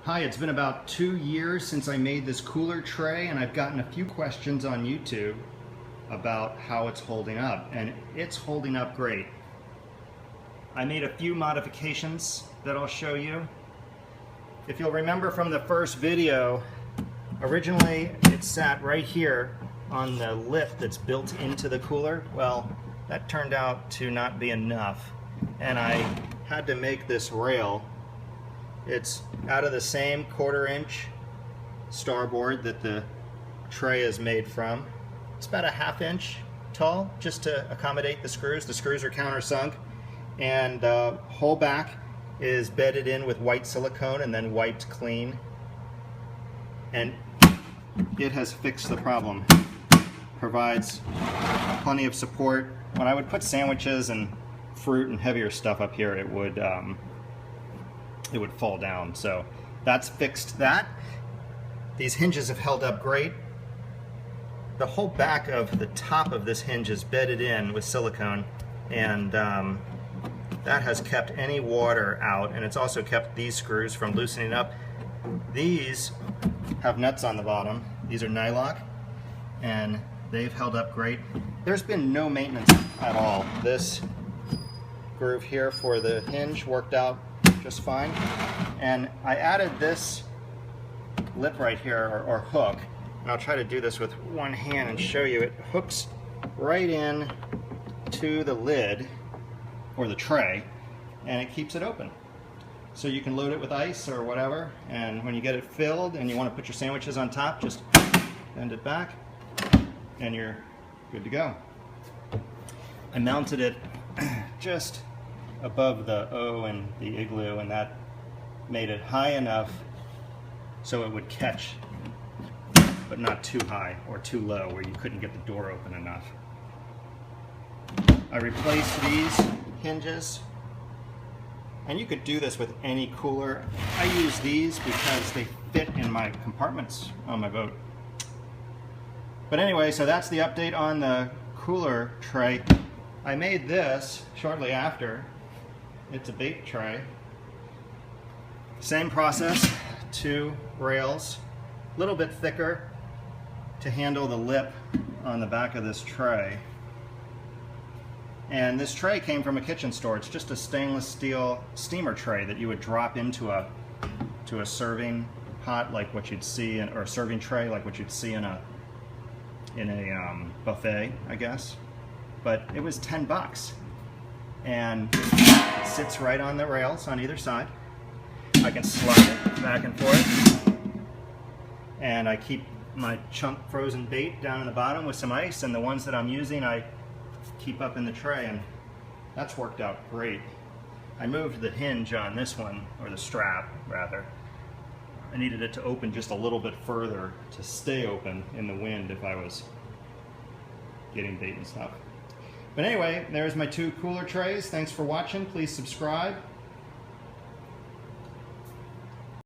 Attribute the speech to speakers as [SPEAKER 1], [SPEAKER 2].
[SPEAKER 1] Hi, it's been about 2 years since I made this cooler tray, and I've gotten a few questions on YouTube about how it's holding up, and it's holding up great. I made a few modifications that I'll show you. If you'll remember from the first video, originally it sat right here on the lip that's built into the cooler. Well, that turned out to not be enough, and I had to make this rail. It's out of the same 1/4 inch starboard that the tray is made from. It's about a 1/2 inch tall, just to accommodate the screws. The screws are countersunk, and the whole back is bedded in with white silicone and then wiped clean. And it has fixed the problem. Provides plenty of support. When I would put sandwiches and fruit and heavier stuff up here, it would fall down. So that's fixed that. These hinges have held up great. The whole back of the top of this hinge is bedded in with silicone, and that has kept any water out, and it's also kept these screws from loosening up. These have nuts on the bottom. These are Nylock, and they've held up great. There's been no maintenance at all. This groove here for the hinge worked out just fine, and I added this lip right here, or hook, and I'll try to do this with one hand and show you. It hooks right in to the lid or the tray, and it keeps it open, so you can load it with ice or whatever, and when you get it filled and you want to put your sandwiches on top, just bend it back and you're good to go. I mounted it just above the O and the Igloo, and that made it high enough so it would catch, but not too high or too low where you couldn't get the door open enough. I replaced these hinges, and you could do this with any cooler. I use these because they fit in my compartments on my boat. But anyway, so that's the update on the cooler tray. I made this shortly after. It's a bait tray. Same process, 2 rails, a little bit thicker to handle the lip on the back of this tray. And this tray came from a kitchen store. It's just a stainless steel steamer tray that you would drop into a serving pot, like what you'd see or a serving tray like what you'd see in a buffet, I guess. But it was $10, and it sits right on the rails on either side. I can slide it back and forth, and I keep my chunk frozen bait down in the bottom with some ice, and the ones that I'm using I keep up in the tray, and that's worked out great. I moved the hinge on this one, or the strap rather. I needed it to open just a little bit further to stay open in the wind if I was getting bait and stuff. But anyway, there's my 2 cooler trays. Thanks for watching. Please subscribe.